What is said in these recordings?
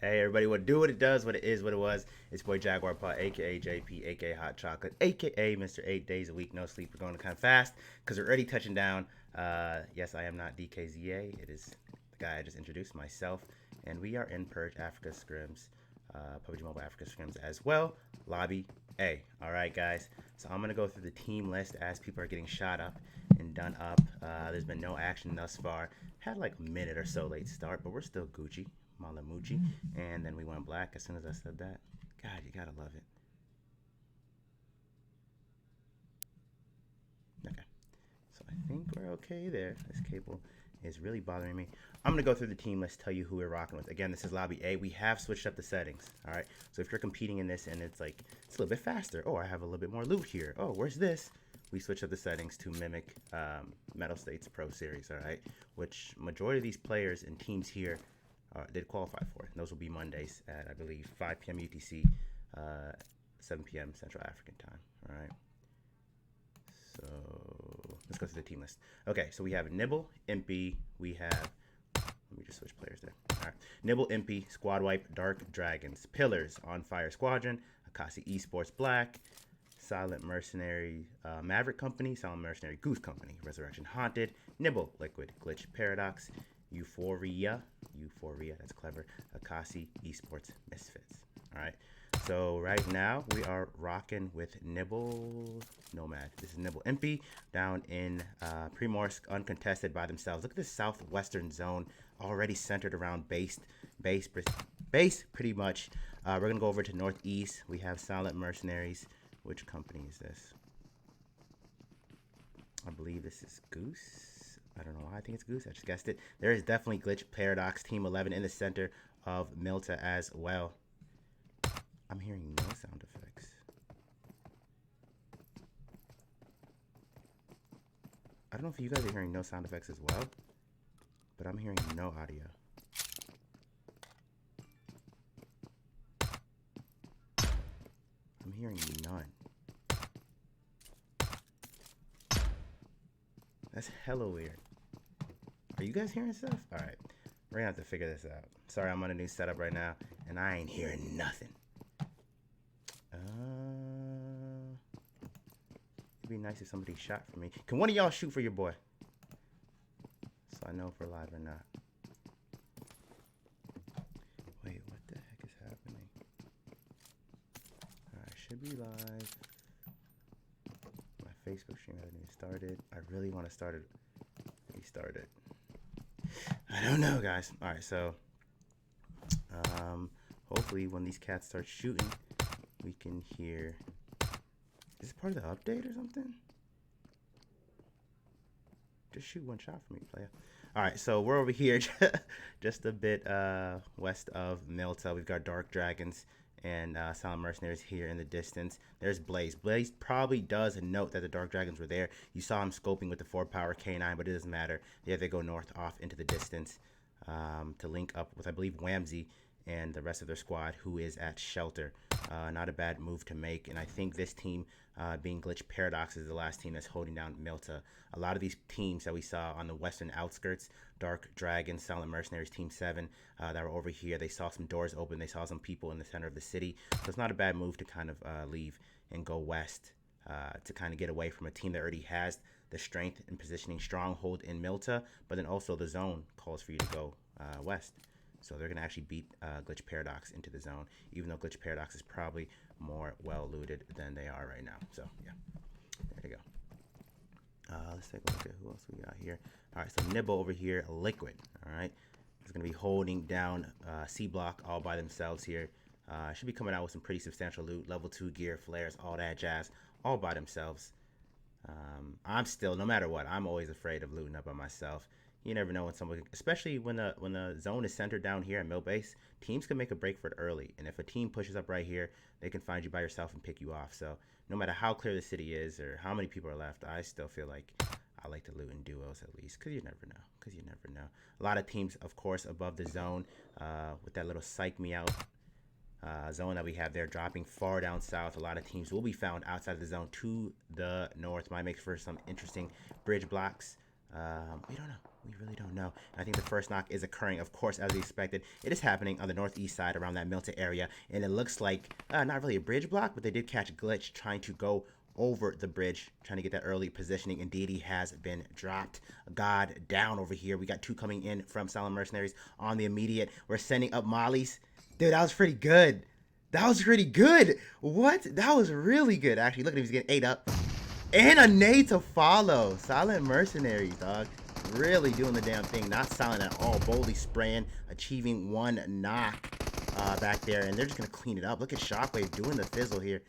Hey everybody, what do what it does, what it is, what it was. It's boy Jaguar Paw, aka JP, aka Hot Chocolate, aka Mr. 8 Days a Week, no sleep. We're going kind of fast because we're already touching down. Yes, I am not DKZA. It is the guy I just introduced, myself, and we are in Purge Africa Scrims, PUBG Mobile Africa Scrims as well. Lobby A. All right, guys. So I'm gonna go through the team list as people are getting shot up and done up. There's been no action thus far. Had like a minute or so late start, but we're still Gucci. Malamuchi, and then we went black as soon as I said that. God, you gotta love it. Okay, so I think we're okay there. This cable is really bothering me. I'm gonna go through the team list, tell you who we're rocking with. Again, this is lobby A. We have switched up the settings. All right, so if you're competing in this and it's like it's a little bit faster. Oh, I have a little bit more loot here. Oh, where's this? We switched up the settings to mimic Mettlestate's Pro Series. All right, which majority of these players and teams here did qualify for. And those will be Mondays at, I believe, 5 p.m. UTC, 7 p.m. Central African time. All right. So let's go through the team list. Okay, so we have Nibble, Impy. We have, let me just switch players there. All right. Nibble, Impy, Squad Wipe, Dark Dragons, Pillars, On Fire Squadron, Akasi Esports Black, Silent Mercenary Maverick Company, Silent Mercenary Goose Company, Resurrection Haunted, Nibble, Liquid, Glitch Paradox, Euphoria, that's clever, Akasi Esports Misfits. All right, so right now we are rocking with Nibble Nomad. This is Nibble Impy down in Primorsk, uncontested by themselves. Look at this southwestern zone already centered around base pretty much. We're gonna go over to northeast. We have Silent Mercenaries. Which company is this? I believe this is Goose. I don't know why I think it's Goose. I just guessed it. There is definitely Glitch Paradox, Team 11 in the center of Milta as well. I'm hearing no sound effects. I don't know if you guys are hearing no sound effects as well, but I'm hearing no audio. I'm hearing none. That's hella weird. Are you guys hearing stuff? All right, we're gonna have to figure this out. Sorry, I'm on a new setup right now, and I ain't hearing nothing. It'd be nice if somebody shot for me. Can one of y'all shoot for your boy? So I know if we're live or not. Wait, what the heck is happening? Alright, should be live. My Facebook stream hasn't even started. I really want to start it. Restart it. I don't know, guys. Alright, so hopefully when these cats start shooting, we can hear. Is this part of the update or something? Just shoot one shot for me, player. All right, so we're over here just a bit west of Milta. We've got Dark Dragons and Silent Mercenaries here in the distance. There's Blaze. Blaze probably does note that the Dark Dragons were there. You saw him scoping with the 4-power K9, but it doesn't matter. Yeah, they go north off into the distance to link up with, I believe, Whamsy and the rest of their squad, who is at Shelter. Not a bad move to make, and I think this team, being Glitch Paradox, is the last team that's holding down Milta. A lot of these teams that we saw on the western outskirts, Dark Dragon, Silent Mercenaries, Team 7, that were over here, they saw some doors open, they saw some people in the center of the city, so it's not a bad move to kind of leave and go west to kind of get away from a team that already has the strength and positioning stronghold in Milta, but then also the zone calls for you to go west. So they're going to actually beat Glitch Paradox into the zone, even though Glitch Paradox is probably more well-looted than they are right now. So, yeah, there you go. Let's take a look at who else we got here. All right, so Nibble over here, Liquid, all right? Is going to be holding down C-Block all by themselves here. Should be coming out with some pretty substantial loot, level 2 gear, flares, all that jazz, all by themselves. I'm still, no matter what, I'm always afraid of looting up by myself. You never know when someone, especially when the zone is centered down here at Mill Base, teams can make a break for it early. And if a team pushes up right here, they can find you by yourself and pick you off. So no matter how clear the city is or how many people are left, I still feel like I like to loot in duos at least, because you never know. A lot of teams, of course, above the zone with that little psych me out zone that we have there dropping far down south. A lot of teams will be found outside of the zone to the north. Might make for some interesting bridge blocks. We don't know. We really don't know. I think the first knock is occurring, of course, as we expected. It is happening on the northeast side around that Milton area, and it looks like not really a bridge block, but they did catch a glitch trying to go over the bridge, trying to get that early positioning. Indeed, he has been dropped. God down over here. We got two coming in from Silent Mercenaries on the immediate. We're sending up mollies. Dude, that was pretty good. That was pretty good. What? That was really good, actually. Look at him. He's getting 8 up. And a nade to follow. Silent Mercenaries, dog. Really doing the damn thing. Not silent at all. Boldly spraying. Achieving 1 knock back there. And they're just going to clean it up. Look at Shockwave doing the fizzle here.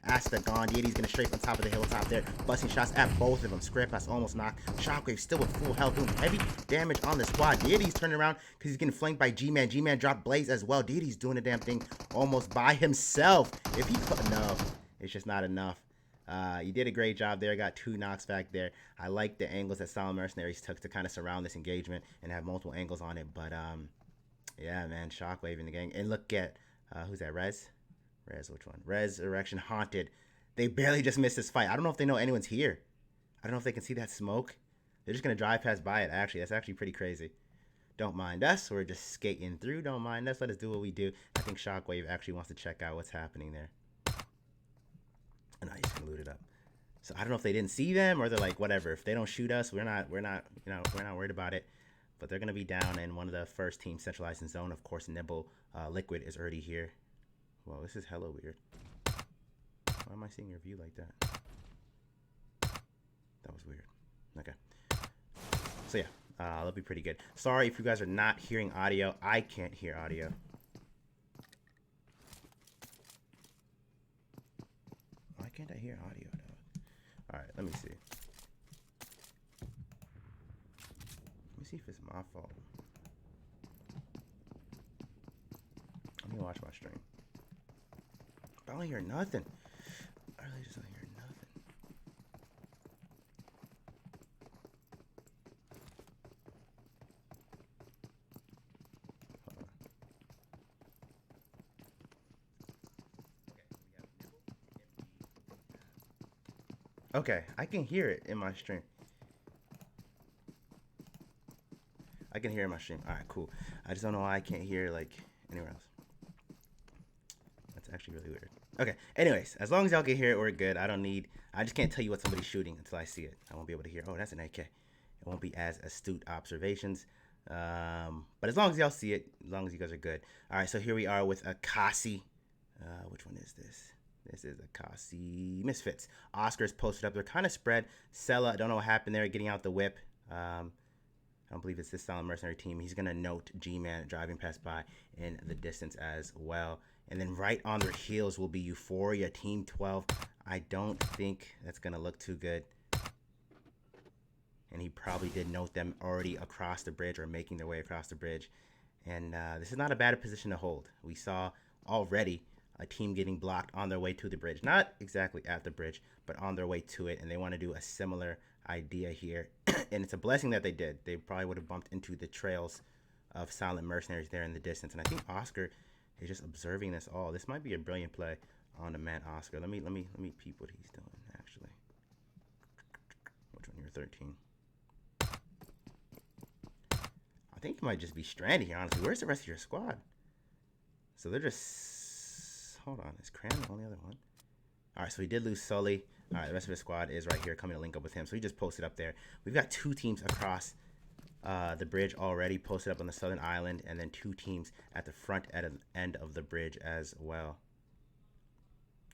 Asta gone. Deity's going to strafe on top of the hilltop there. Busting shots at both of them. Script Pass almost knocked. Shockwave still with full health. Doing heavy damage on the squad. Deity's turning around because he's getting flanked by G-Man. G-Man dropped Blaze as well. Deity's doing the damn thing almost by himself. If he... No. It's just not enough. You did a great job there. Got 2 knocks back there. I like the angles that Silent Mercenaries took to kind of surround this engagement and have multiple angles on it. But, yeah, man. Shockwave in the gang. And look at... who's that? Rez? Which one? Resurrection Haunted. They barely just missed this fight. I don't know if they know anyone's here. I don't know if they can see that smoke. They're just going to drive past by it, actually. That's actually pretty crazy. Don't mind us. We're just skating through. Don't mind us. Let us do what we do. I think Shockwave actually wants to check out what's happening there. And I just loot it up. So I don't know if they didn't see them or they're like, whatever. If they don't shoot us, we're not worried about it. But they're going to be down in one of the first teams centralized in zone. Of course, Nibble Liquid is already here. Well, this is hella weird. Why am I seeing your view like that? That was weird. Okay. So yeah, that'll be pretty good. Sorry if you guys are not hearing audio. I can't hear audio. Why can't I hear audio, dog? Alright, let me see. Let me see if it's my fault. Let me watch my stream. I don't hear nothing. I really just don't hear nothing. Hold on. Okay, I can hear it in my stream. I can hear it in my stream. Alright, cool. I just don't know why I can't hear like anywhere else. That's actually really weird. Okay, anyways, as long as y'all can hear it, we're good. I just can't tell you what somebody's shooting until I see it. I won't be able to hear, oh, that's an AK. It won't be as astute observations. But as long as y'all see it, as long as you guys are good. All right, so here we are with Akasi. Which one is this? This is Akasi Misfits. Oscar's posted up. They're kind of spread. Sella, I don't know what happened there, getting out the whip. I don't believe it's this Silent Mercenary team. He's going to note G-Man driving past by in the distance as well. And then right on their heels will be Euphoria, Team 12. I don't think that's going to look too good. And he probably did note them already across the bridge or making their way across the bridge. And this is not a bad position to hold. We saw already a team getting blocked on their way to the bridge. Not exactly at the bridge, but on their way to it. And they want to do a similar idea here. And it's a blessing that they did. They probably would have bumped into the trails of Silent Mercenaries there in the distance. And I think Oscar... he's just observing this all. This might be a brilliant play on the man Oscar. Let me peep what he's doing actually. Which one? You're 13. I think you might just be stranded here, honestly. Where's the rest of your squad? So they're just... hold on. Is Cran the only other one? Alright, so he did lose Sully. Alright, the rest of his squad is right here coming to link up with him. So he just posted up there. We've got 2 teams across the bridge already posted up on the southern island, and then 2 teams at the front end of the bridge as well.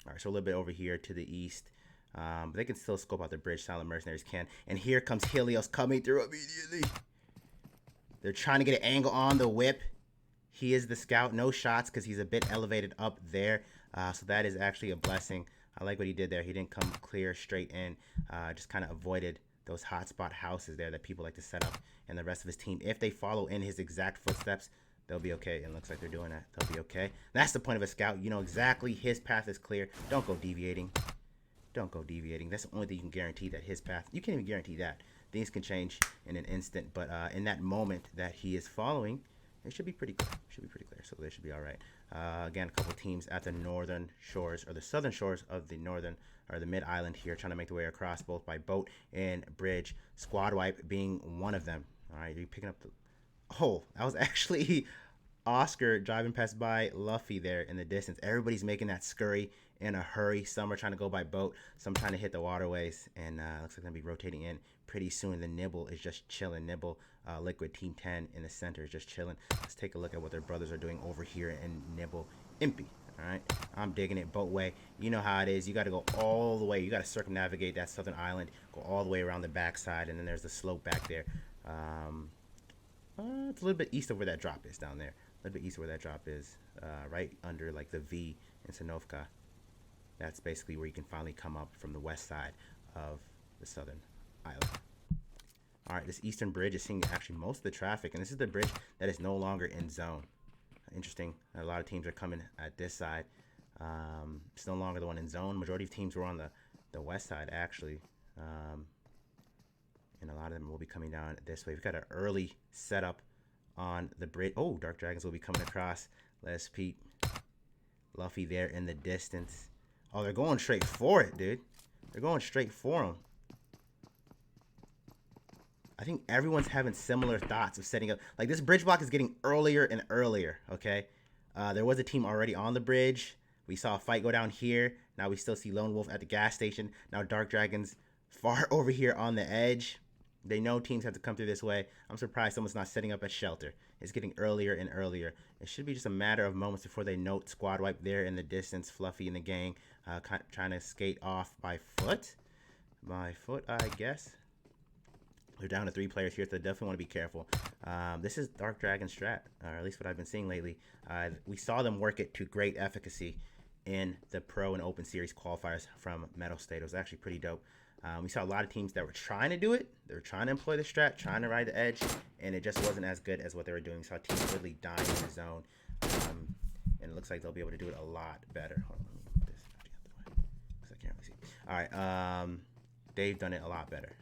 All right, so a little bit over here to the east. But they can still scope out the bridge. Silent Mercenaries can. And here comes Helios coming through immediately. They're trying to get an angle on the whip. He is the scout. No shots because he's a bit elevated up there. So that is actually a blessing. I like what he did there. He didn't come clear straight in. Just kind of avoided those hotspot houses there that people like to set up. And the rest of his team, if they follow in his exact footsteps, they'll be okay. It looks like they're doing that. They'll be okay. That's the point of a scout. You know exactly his path is clear. Don't go deviating. Don't go deviating. That's the only thing you can guarantee, that his path. You can't even guarantee that. Things can change in an instant. But in that moment that he is following, it should be pretty clear. It should be pretty clear. So they should be all right. Again, a couple teams at the northern shores or the southern shores of the northern or the mid island here, trying to make their way across both by boat and bridge. Squad wipe being one of them. All right, you picking up the. Oh, that was actually Oscar driving past by Luffy there in the distance. Everybody's making that scurry in a hurry. Some are trying to go by boat. Some trying to hit the waterways. And looks like they're going to be rotating in pretty soon. The Nibble is just chilling. Nibble, Liquid Team 10 in the center is just chilling. Let's take a look at what their brothers are doing over here in Nibble. Impy. All right, I'm digging it. Boatway. You know how it is. You got to go all the way. You got to circumnavigate that southern island. Go all the way around the backside. And then there's the slope back there. It's a little bit east of where that drop is down there. A little bit east of where that drop is, right under like the V in Sanovka. That's basically where you can finally come up from the west side of the southern island. All right, this eastern bridge is seeing actually most of the traffic, and this is the bridge that is no longer in zone. Interesting. A lot of teams are coming at this side. It's no longer the one in zone. Majority of teams were on the west side actually. And a lot of them will be coming down this way. We've got an early setup on the bridge. Oh, Dark Dragons will be coming across. Let's peep. Luffy there in the distance. Oh, they're going straight for it, dude. They're going straight for him. I think everyone's having similar thoughts of setting up. Like, this bridge block is getting earlier and earlier, okay? There was a team already on the bridge. We saw a fight go down here. Now we still see Lone Wolf at the gas station. Now Dark Dragons far over here on the edge. They know teams have to come through this way. I'm surprised someone's not setting up a shelter. It's getting earlier and earlier. It should be just a matter of moments before they note squad wipe there in the distance. Fluffy and the gang trying to skate off by foot. By foot, I guess. They're down to 3 players here, so they definitely want to be careful. This is Dark Dragon strat, or at least what I've been seeing lately. We saw them work it to great efficacy in the Pro and Open Series qualifiers from Mettlestate. It was actually pretty dope. We saw a lot of teams that were trying to do it. They were trying to employ the strat, trying to ride the edge, and it just wasn't as good as what they were doing. We saw teams really dying in the zone, and it looks like they'll be able to do it a lot better. Hold on, let me put this out the way because I can't really see. All right, they've done it a lot better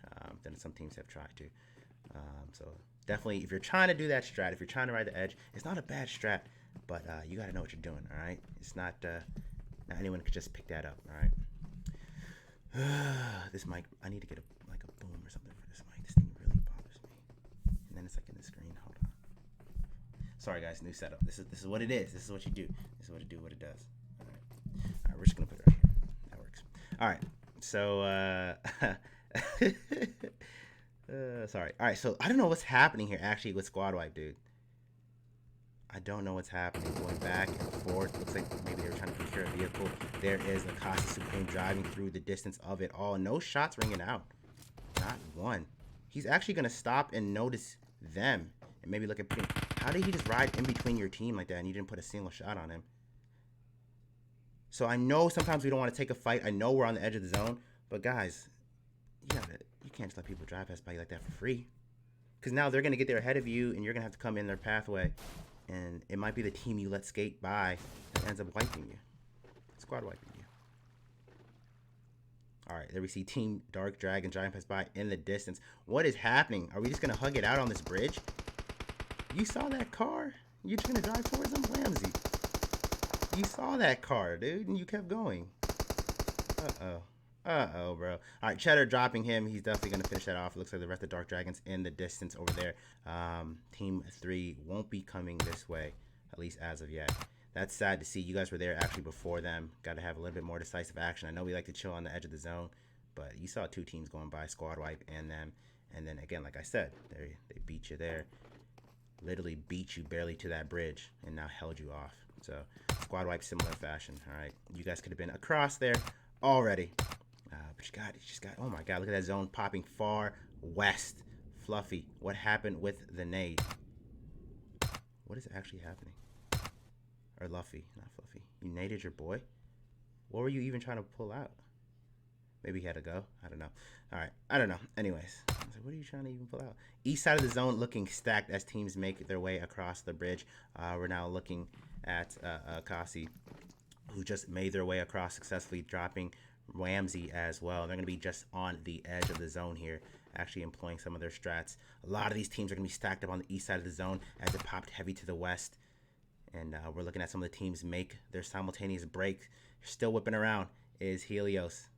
than some teams have tried to. So definitely, if you're trying to do that strat, if you're trying to ride the edge, it's not a bad strat, but you got to know what you're doing. All right, it's not anyone could just pick that up. All right. This mic, I need to get a boom or something for this mic. This thing really bothers me. And then it's like in the screen. Hold on. Sorry guys, new setup. This is what it is. This is what you do. This is what it do. What it does. All right, we're just gonna put it right here. That works. All right. So sorry. All right. So I don't know what's happening here actually with squad wipe, dude. I don't know what's happening. Going back and forth. Looks like maybe they were trying to procure a vehicle. There is Nakasi Supreme driving through the distance of it all. No shots ringing out. Not one. He's actually going to stop and notice them. And maybe look at him. How did he just ride in between your team like that and you didn't put a single shot on him? So I know sometimes we don't want to take a fight. I know we're on the edge of the zone. But guys, you can't just let people drive past by you like that for free. Because now they're going to get there ahead of you and you're going to have to come in their pathway. And it might be the team you let skate by that ends up wiping you. Squad wiping you. All right, there we see Team Dark Dragon driving past by in the distance. What is happening? Are we just going to hug it out on this bridge? You saw that car? You're just going to drive towards them? Ramsey. You saw that car, dude, and you kept going. Uh-oh. Uh-oh, bro. All right, Cheddar dropping him. He's definitely going to finish that off. It looks like the rest of Dark Dragons in the distance over there. Team 3 won't be coming this way, at least as of yet. That's sad to see. You guys were there actually before them. Got to have a little bit more decisive action. I know we like to chill on the edge of the zone, but you saw 2 teams going by, squad wipe and them. And then, again, like I said, they beat you there. Literally beat you barely to that bridge and now held you off. So, squad wipe, similar fashion. All right, you guys could have been across there already. But you just got, oh my God, look at that zone popping far west. Fluffy, what happened with the nade? What is actually happening? Or Luffy, not Fluffy. You naded your boy? What were you even trying to pull out? Maybe he had to go. I don't know. All right, I don't know. Anyways, I was like, what are you trying to even pull out? East side of the zone looking stacked as teams make their way across the bridge. We're now looking at Kasi, who just made their way across successfully, dropping Ramsey as well. They're going to be just on the edge of the zone here, actually employing some of their strats. A lot of these teams are going to be stacked up on the east side of the zone as it popped heavy to the west. And we're looking at some of the teams make their simultaneous break. Still whipping around is Helios.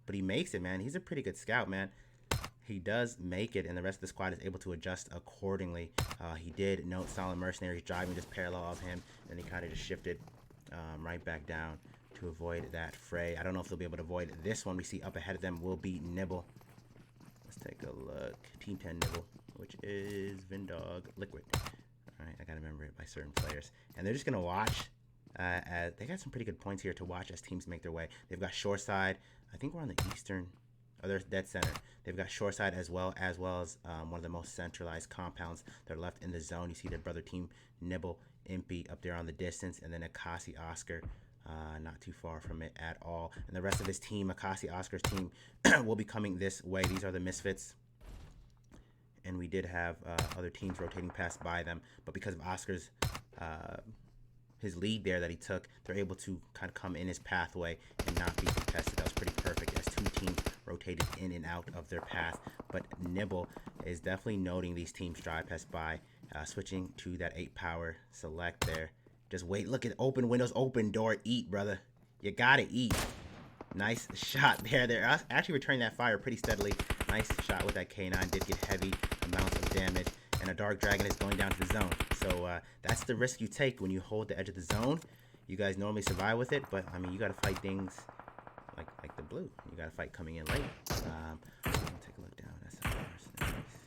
But he makes it, man. He's a pretty good scout, man. He does make it, and the rest of the squad is able to adjust accordingly. He did note Silent Mercenaries driving just parallel of him, and he kind of just shifted right back down to avoid that fray. I don't know if they'll be able to avoid this one. We see up ahead of them will be Nibble. Let's take a look. Team 10 Nibble, which is Vindog Liquid. All right, I got to remember it by certain players. And they're just going to watch. They got some pretty good points here to watch as teams make their way. They've got Shoreside. I think we're on the eastern. Oh, there's dead center. They've got Shoreside as well as one of the most centralized compounds that are left in the zone. You see their brother team Nibble, Impy up there on the distance, and then Akasi Oscar not too far from it at all. And the rest of his team, Akasi Oscar's team, will be coming this way. These are the Misfits. And we did have other teams rotating past by them, but because of Oscar's his lead there that he took, they're able to kind of come in his pathway and not be contested. That was pretty perfect as two teams rotated in and out of their path. But Nibble is definitely noting these teams drive past by, switching to that 8 power select there. Just wait, look at open windows, open door, eat, brother. You gotta eat. Nice shot there. They're actually returning that fire pretty steadily. Nice shot with that K9. Did get heavy amounts of damage. And a Dark Dragon is going down to the zone. So that's the risk you take when you hold the edge of the zone. You guys normally survive with it, but I mean, you got to fight things like the blue. You got to fight coming in late. Take a look down. That's Silent Mercenaries.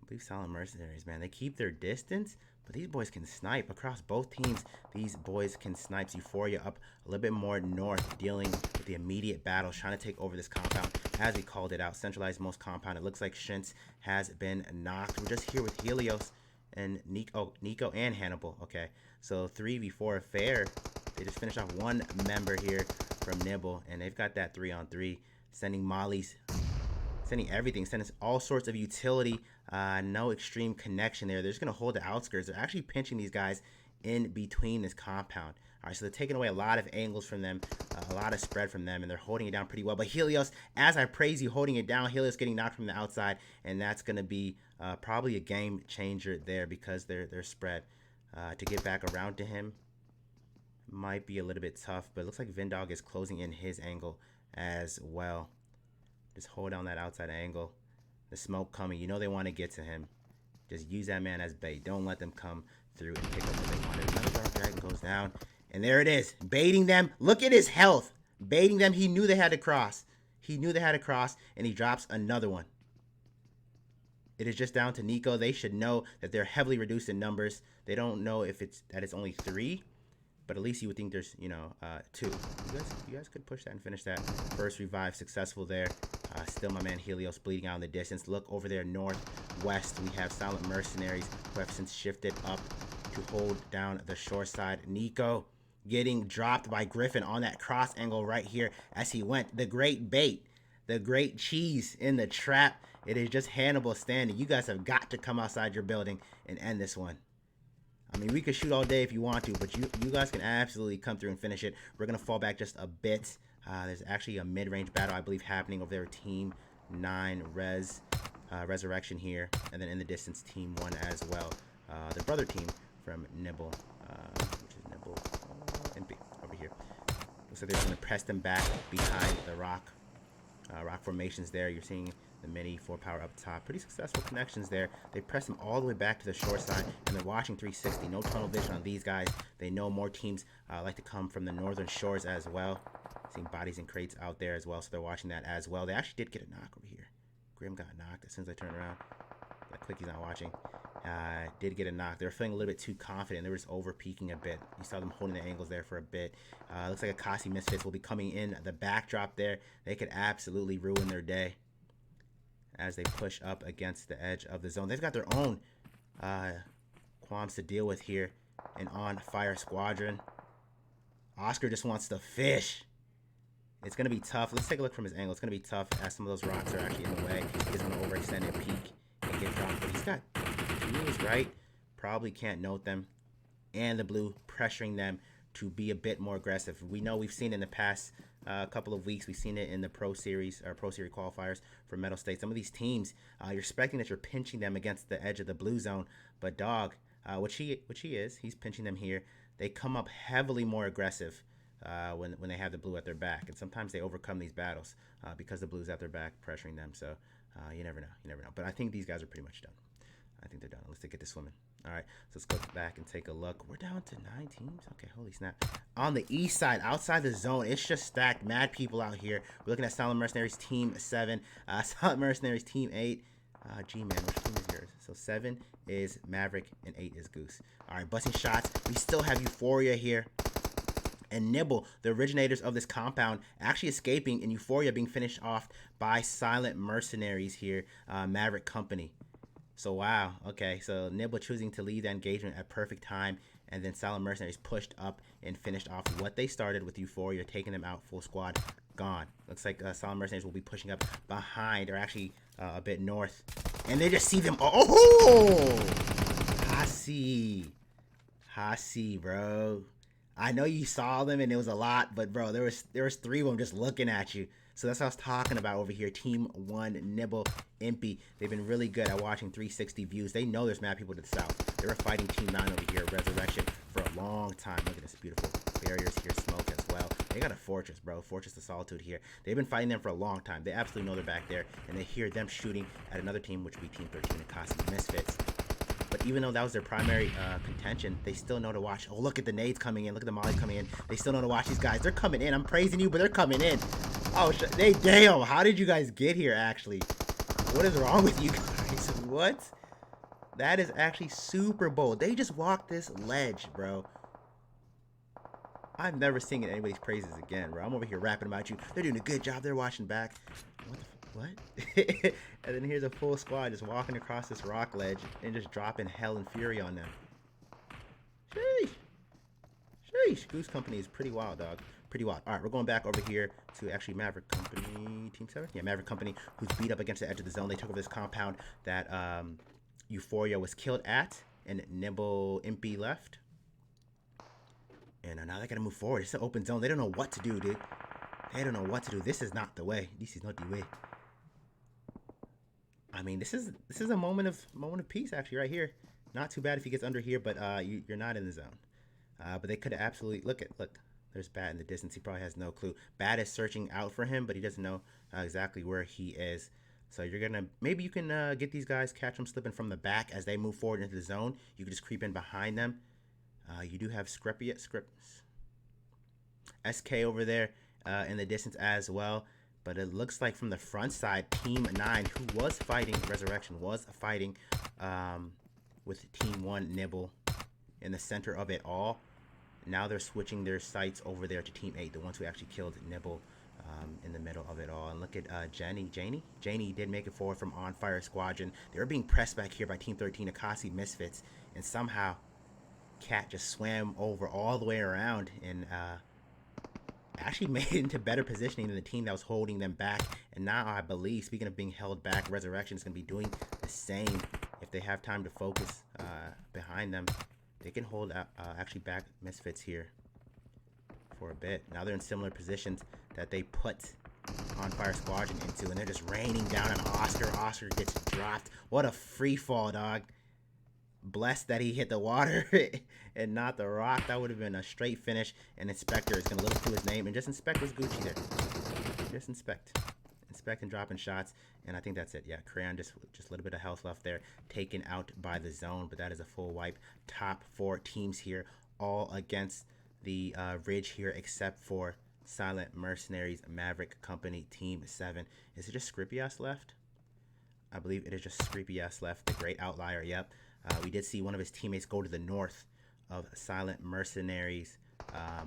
I believe Silent Mercenaries, man. They keep their distance, but these boys can snipe across both teams. These boys can snipe. Euphoria up a little bit more north, dealing with the immediate battles, trying to take over this compound. As we called it out, centralized most compound. It looks like Shintz has been knocked. We're just here with Helios and Nico and Hannibal. Okay, so 3v4 affair. They just finished off one member here from Nibble, and they've got that 3-on-3, sending mollies, sending everything, sending all sorts of utility. No extreme connection there. They're just gonna hold the outskirts. They're actually pinching these guys in between this compound. All right, so they're taking away a lot of angles from them, a lot of spread from them, and they're holding it down pretty well. But Helios, as I praise you, holding it down. Helios getting knocked from the outside, and that's going to be probably a game changer there because they're spread. To get back around to him might be a little bit tough, but it looks like Vindog is closing in his angle as well. Just hold down that outside angle. The smoke coming. You know they want to get to him. Just use that man as bait. Don't let them come through and pick up what they wanted. Another Dark Dragon goes down. And there it is, baiting them. Look at his health. Baiting them. He knew they had to cross. He knew they had to cross, and he drops another one. It is just down to Nico. They should know that they're heavily reduced in numbers. They don't know if it's only 3, but at least you would think there's 2. You guys could push that and finish that. First revive successful there. Still my man Helios bleeding out in the distance. Look over there northwest. We have Silent Mercenaries who have since shifted up to hold down the shore side. Nico getting dropped by Griffin on that cross angle right here as he went. The great bait, the great cheese in the trap. It is just Hannibal standing. You guys have got to come outside your building and end this one. I mean, we could shoot all day if you want to, but you guys can absolutely come through and finish it. We're going to fall back just a bit. There's actually a mid-range battle, I believe, happening over there. Team 9 Resurrection here, and then in the distance, Team 1 as well. The brother team from Nibble, which is Nibble. Impy over here. Looks like they're going to press them back behind the rock formations there. You're seeing the mini 4 power up top. Pretty successful connections there. They press them all the way back to the shore side, and they're watching 360. No tunnel vision on these guys. They know more teams like to come from the northern shores as well. Seeing bodies and crates out there as well, so they're watching that as well. They actually did get a knock over here. Grim got knocked as soon as I turned around. That Quickie's not watching. Did get a knock. They were feeling a little bit too confident. They were just over peaking a bit. You saw them holding the angles there for a bit. Looks like Akasi Misfits will be coming in the backdrop there. They could absolutely ruin their day as they push up against the edge of the zone. They've got their own qualms to deal with here. And on Fire Squadron, Oscar just wants to fish. It's going to be tough. Let's take a look from his angle. It's going to be tough as some of those rocks are actually in the way. He's going to overextend and peek and get dropped. But he's got blues right. Probably can't note them. And the blue pressuring them to be a bit more aggressive. We know we've seen in the past couple of weeks, we've seen it in the Pro Series or Pro Series qualifiers for Mettlestate. Some of these teams, you're expecting that you're pinching them against the edge of the blue zone, but dog, which he is, he's pinching them here. They come up heavily more aggressive when they have the blue at their back, and sometimes they overcome these battles because the blue's at their back pressuring them. So you never know. But I think these guys are pretty much done. I think they're done. Let's get to swimming. All right, so let's go back and take a look. We're down to 9 teams. Okay, holy snap. On the east side, outside the zone, it's just stacked. Mad people out here. We're looking at Silent Mercenaries Team 7, Silent Mercenaries Team 8. G man, which team is yours? So 7 is Maverick and 8 is Goose. All right, busting shots. We still have Euphoria here. And Nibble, the originators of this compound, actually escaping, and Euphoria being finished off by Silent Mercenaries here, Maverick Company. So wow, okay, so Nibble choosing to lead the engagement at perfect time, and then Silent Mercenaries pushed up and finished off what they started with Euphoria, taking them out full squad, gone. Looks like Silent Mercenaries will be pushing up behind, or actually a bit north, and they just see them. Oh, Hasi, bro. I know you saw them and it was a lot, but bro, there was 3 of them just looking at you. So that's what I was talking about over here. Team 1, Nibble, Impy. They've been really good at watching 360 views. They know there's mad people to the south. They were fighting Team 9 over here, Resurrection, for a long time. Look at this beautiful barriers here, smoke as well. They got a fortress, bro. Fortress of Solitude here. They've been fighting them for a long time. They absolutely know they're back there, and they hear them shooting at another team, which would be Team 13, Akasi Misfits. But even though that was their primary contention, they still know to watch. Oh, look at the nades coming in. Look at the mollies coming in. They still know to watch these guys. They're coming in. I'm praising you, but they're coming in. Oh, damn. How did you guys get here, actually? What is wrong with you guys? What? That is actually super bold. They just walked this ledge, bro. I'm never singing anybody's praises again, bro. I'm over here rapping about you. They're doing a good job. They're watching back. What? And then here's a full squad just walking across this rock ledge and just dropping hell and fury on them. Sheesh. Goose Company is pretty wild, dog. Pretty wild. All right, we're going back over here to actually Maverick Company, Team 7? Yeah, Maverick Company, who's beat up against the edge of the zone. They took over this compound that Euphoria was killed at, and Nibble Impy left. And now they got to move forward. It's an open zone. They don't know what to do, dude. They don't know what to do. This is not the way. This is not the way. I mean, this is a moment of peace, actually, right here. Not too bad if he gets under here, but you're not in the zone. But they could have absolutely look. There's Bat in the distance. He probably has no clue. Bat is searching out for him, but he doesn't know exactly where he is. So you're gonna maybe you can get these guys, catch them slipping from the back as they move forward into the zone. You can just creep in behind them. You do have SK over there in the distance as well. But it looks like from the front side, Team 9, who was fighting Resurrection, was fighting with Team 1, Nibble, in the center of it all. Now they're switching their sights over there to Team 8, the ones who actually killed Nibble in the middle of it all. And look at Janie did make it forward from On Fire Squadron. They were being pressed back here by Team 13, Akasi Misfits. And somehow, Cat just swam over all the way around and actually made it into better positioning than the team that was holding them back. And now I believe, speaking of being held back, Resurrection is going to be doing the same. If they have time to focus behind them, they can hold actually back Misfits here for a bit. Now they're in similar positions that they put On Fire Squadron into, and they're just raining down on Oscar. Oscar gets dropped. What a free fall, dog. Blessed that he hit the water and not the rock. That would have been a straight finish. And Inspector is going to look through his name and just inspect his Gucci there. Just inspect and dropping shots. And I think that's it. Yeah, Crayon just a little bit of health left there, taken out by the zone. But that is a full wipe. Top 4 teams here, all against the Ridge here, except for Silent Mercenaries, Maverick Company, Team 7. Is it just Scrippias left? I believe it is just Scrippias left, the great outlier. Yep. We did see one of his teammates go to the north of Silent Mercenaries,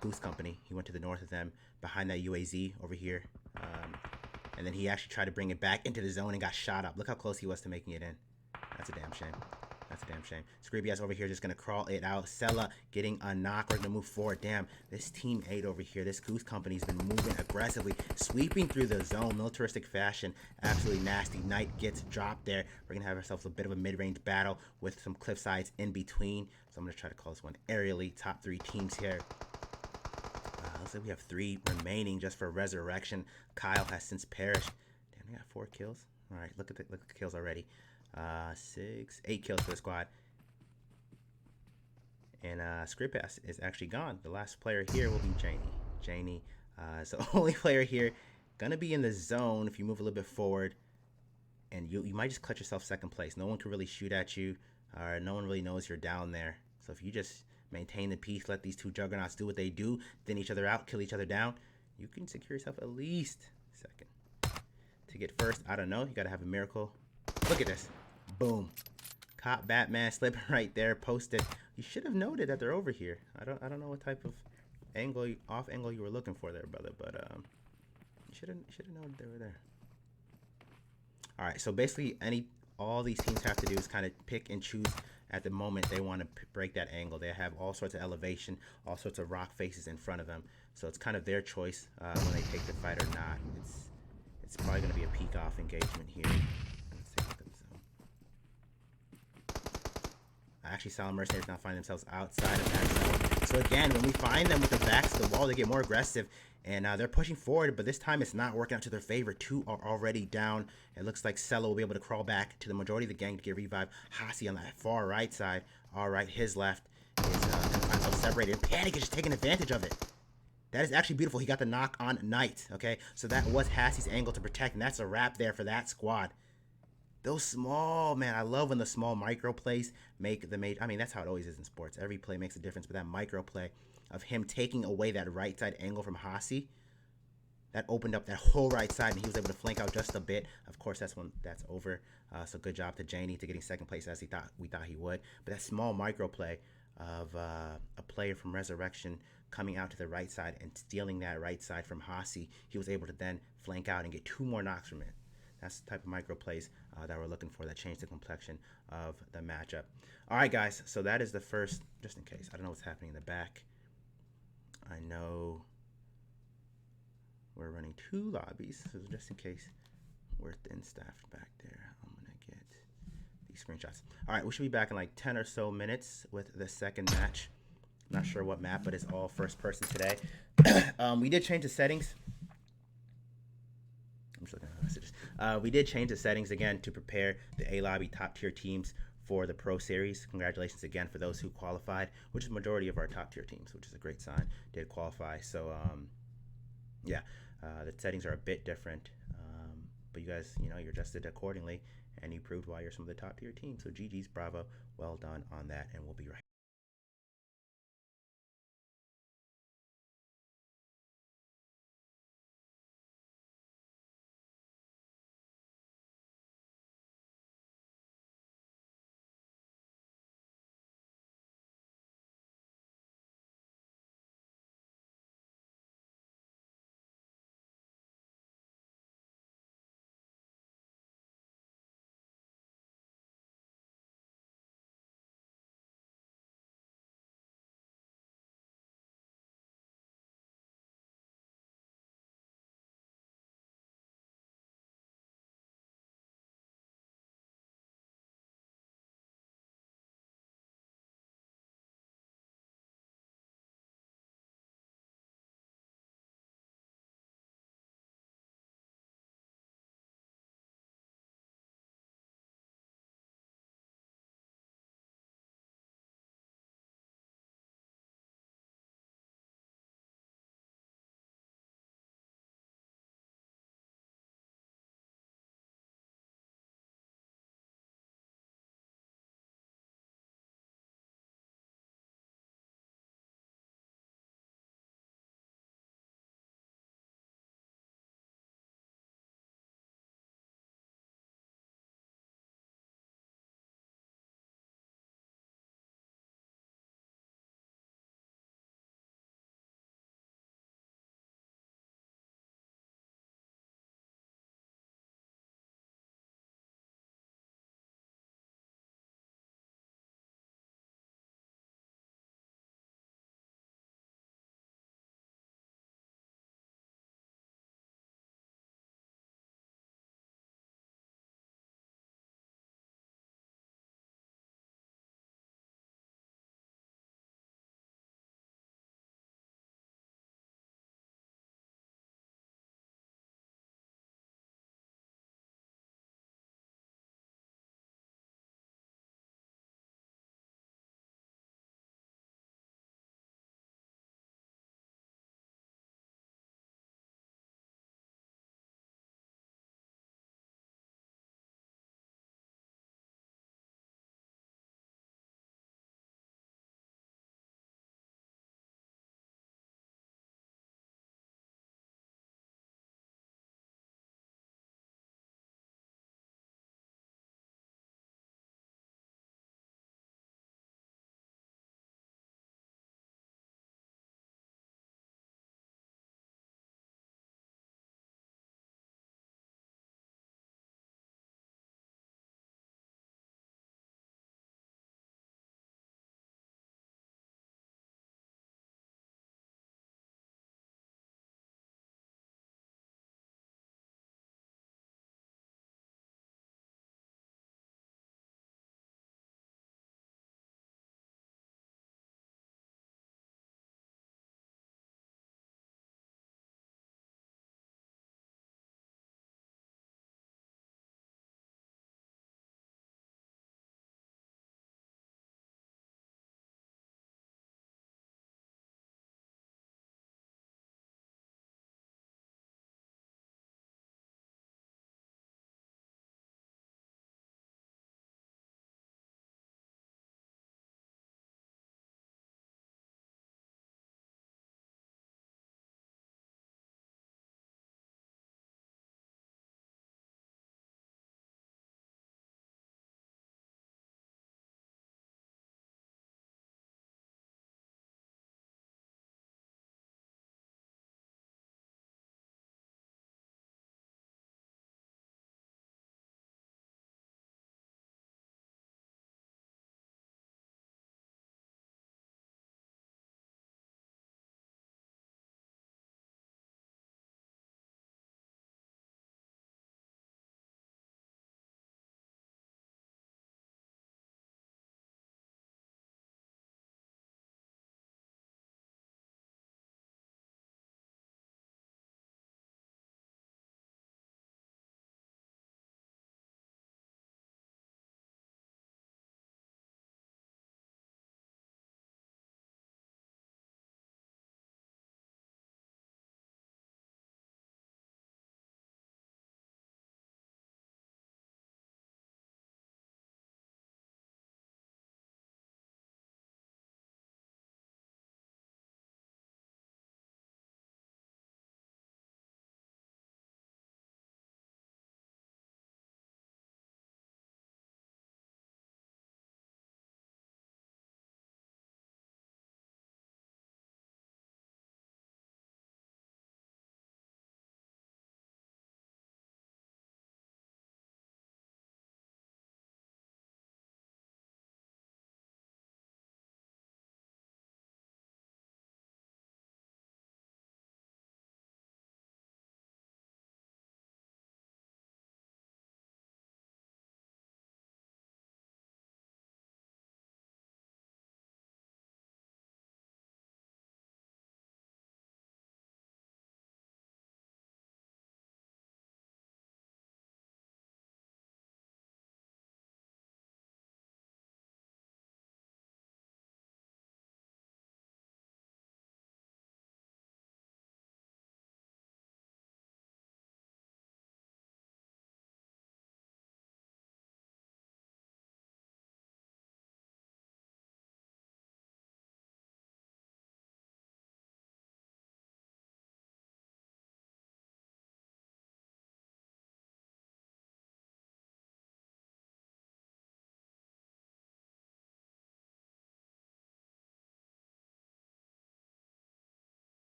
Goose Company. He went to the north of them, behind that UAZ over here. And then he actually tried to bring it back into the zone and got shot up. Look how close he was to making it in. That's a damn shame. That's a damn shame. Screebias over here just going to crawl it out. Sella getting a knock. We're going to move forward. Damn, this Team 8 over here, this Goose Company's been moving aggressively, sweeping through the zone, militaristic fashion. Absolutely nasty. Knight gets dropped there. We're going to have ourselves a bit of a mid-range battle with some cliff sides in between. So I'm going to try to call this one aerially. Top 3 teams here. looks like we have 3 remaining just for Resurrection. Kyle has since perished. Damn, we got 4 kills. All right, look at the kills already. 8 kills for the squad. And Scripass is actually gone. The last player here will be Janie. Is the only player here. Gonna be in the zone if you move a little bit forward. And you might just clutch yourself second place. No one can really shoot at you. No one really knows you're down there. So if you just maintain the peace, let these 2 juggernauts do what they do, thin each other out, kill each other down, you can secure yourself at least second. To get first, I don't know. You got to have a miracle. Look at this. Boom. Caught Batman slipping right there. Posted. You should have noted that they're over here. I don't know what type of off angle you were looking for there, brother. But you should have noted they were there. All right. So basically, all these teams have to do is kind of pick and choose at the moment they want to break that angle. They have all sorts of elevation, all sorts of rock faces in front of them. So it's kind of their choice when they take the fight or not. It's probably going to be a peek off engagement here. Let's take a look at the zone. Actually, Silent Mercenaries now find themselves outside of that zone. So again, when we find them with the backs to the wall, they get more aggressive. And they're pushing forward, but this time it's not working out to their favor. 2 are already down. It looks like Cello will be able to crawl back to the majority of the gang to get revived. Hasi on that far right side. All right, his left is going to find himself separated. And Panic is just taking advantage of it. That is actually beautiful. He got the knock on Knight, okay? So that was Hasi's angle to protect, and that's a wrap there for that squad. Those small, man, I love when the small micro plays make the major. I mean, that's how it always is in sports. Every play makes a difference, but that micro play of him taking away that right side angle from Hasi, that opened up that whole right side, and he was able to flank out just a bit. Of course, that's over. So good job to Janie to getting second place as we thought he would. But that small micro play of a player from Resurrection coming out to the right side and stealing that right side from Hasi, he was able to then flank out and get 2 more knocks from it. That's the type of micro plays that we're looking for that change the complexion of the matchup. All right, guys. So that is the first, just in case. I don't know what's happening in the back. I know we're running 2 lobbies. So just in case we're thin staffed back there, I'm going to get these screenshots. All right, we should be back in like 10 or so minutes with the second match. Not sure what map, but it's all first person today. We did change the settings. I'm just looking at messages. We did change the settings again to prepare the A-Lobby top tier teams for the Pro Series. Congratulations again for those who qualified, which is the majority of our top tier teams, which is a great sign. Did qualify. So, yeah, the settings are a bit different. But you guys, you're adjusted accordingly, and you proved why you're some of the top tier teams. So GG's, bravo, well done on that, and we'll be right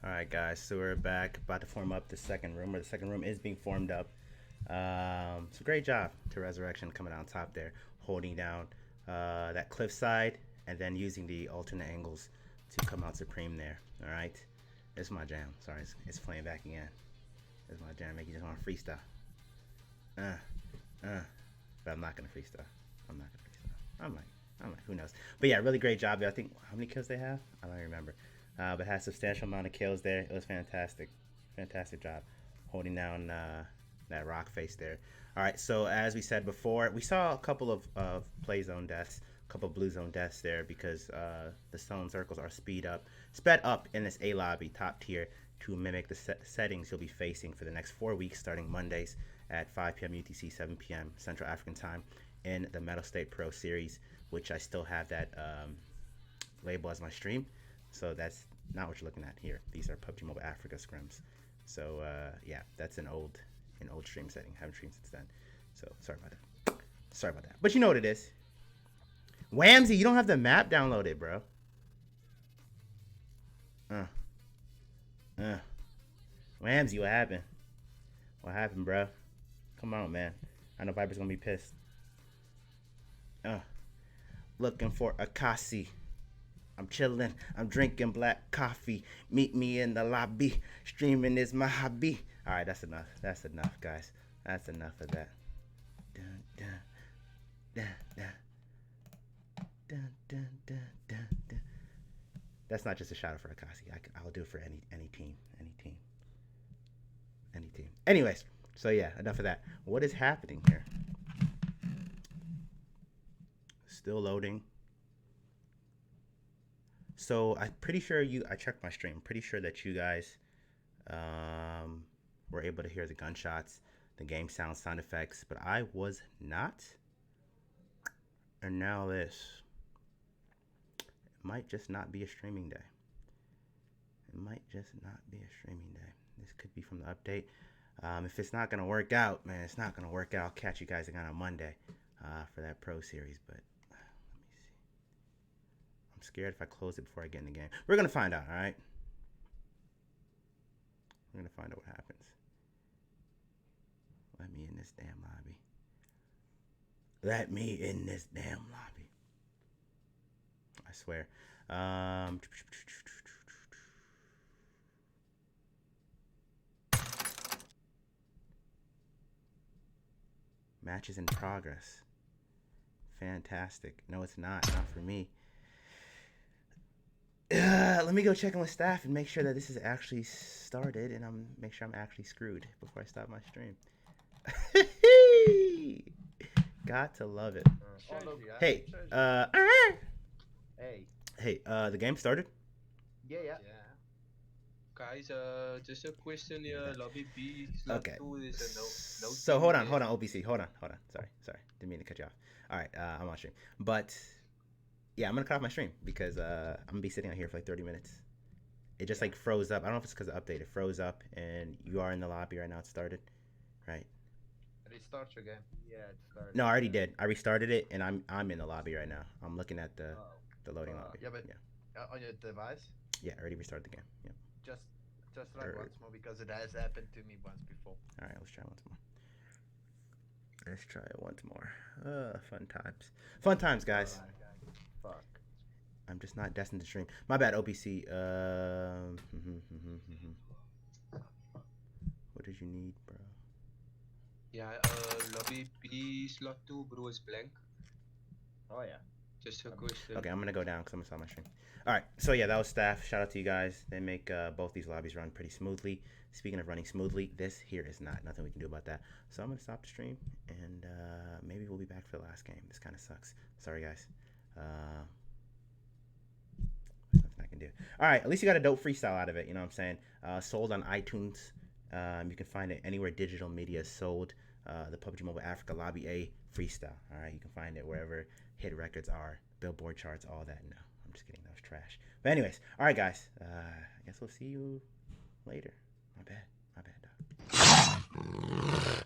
All right, guys. So we're back, about to form up the second room, or the second room is being formed up. So great job to Resurrection coming on top there, holding down that cliffside, and then using the alternate angles to come out supreme there. All right, this is my jam. Sorry, it's playing back again. This is my jam. Make you just want to freestyle. But I'm not gonna freestyle. I'm not gonna freestyle. I might. Who knows? But yeah, really great job there. I think how many kills they have? I don't remember. But had a substantial amount of kills there. It was fantastic. Fantastic job holding down that rock face there. All right, so as we said before, we saw a couple of play zone deaths, a couple of blue zone deaths there because the stone circles are sped up in this A lobby top tier to mimic the settings you'll be facing for the next 4 weeks, starting Mondays at 5 p.m. UTC, 7 p.m. Central African Time in the Mettlestate Pro Series, which I still have that label as my stream. So that's not what you're looking at here. These are PUBG Mobile Africa scrims. So yeah, that's an old stream setting. Haven't streamed since then. So sorry about that. But you know what it is. Whamsy, you don't have the map downloaded, bro. Whamsy, what happened? What happened, bro? Come on, man. I know Viper's gonna be pissed. Looking for a Kasi. I'm chilling. I'm drinking black coffee. Meet me in the lobby. Streaming is my hobby. All right, that's enough. That's enough, guys. That's enough of that. Dun, dun, dun, dun. Dun, dun, dun, dun, dun. That's not just a shout out for Akasi. I'll do it for any team. Anyways, so yeah, enough of that. What is happening here? Still loading. So I'm pretty sure I checked my stream. I'm pretty sure that you guys were able to hear the gunshots, the game sound effects, but I was not. And now this. It might just not be a streaming day. This could be from the update. If it's not going to work out, man, it's not going to work out. I'll catch you guys again on Monday for that Pro Series, but let me see. I'm scared if I close it before I get in the game. We're going to find out, all right? We're going to find out what happens. Let me in this damn lobby. Let me in this damn lobby. I swear. Matches in progress. Fantastic. No, it's not. Not for me. Let me go check in with staff and make sure that this is actually started, and make sure I'm actually screwed before I stop my stream. Got to love it. Hey, hey, the game started? Yeah. Guys, just a question here. Lobby B, okay. 2 is a no. So hold on, OBC. Hold on. Sorry. Didn't mean to cut you off. All right, I'm on stream. But yeah, I'm gonna cut off my stream because I'm gonna be sitting out here for like 30 minutes. It just like froze up. I don't know if it's because of the update. It froze up, and you are in the lobby right now. It started, right? Restart your game. Yeah, it started. No, I already did. I restarted it, and I'm in the lobby right now. I'm looking at the loading lobby. Yeah, but on your device. Yeah, I already restarted the game. Yeah. Just try once more because it has happened to me once before. All right, let's try it once more. Fun times, guys. Fuck. I'm just not destined to stream. My bad, OPC. What did you need, bro? Yeah, lobby B slot 2, bro, is blank. Oh yeah. Just a question. Okay, I'm gonna go down because I'm gonna stop my stream. All right, so yeah, that was staff. Shout out to you guys. They make both these lobbies run pretty smoothly. Speaking of running smoothly, this here is nothing we can do about that. So I'm gonna stop the stream, and maybe we'll be back for the last game. This kind of sucks. Sorry, guys. There's nothing I can do. All right, at least you got a dope freestyle out of it. You know what I'm saying? Sold on iTunes. You can find it anywhere digital media is sold. The PUBG Mobile Africa Lobby A freestyle. All right, you can find it wherever hit records are, Billboard charts, all that. No, I'm just kidding. That was trash. But anyways, all right, guys. I guess we'll see you later. My bad, dog.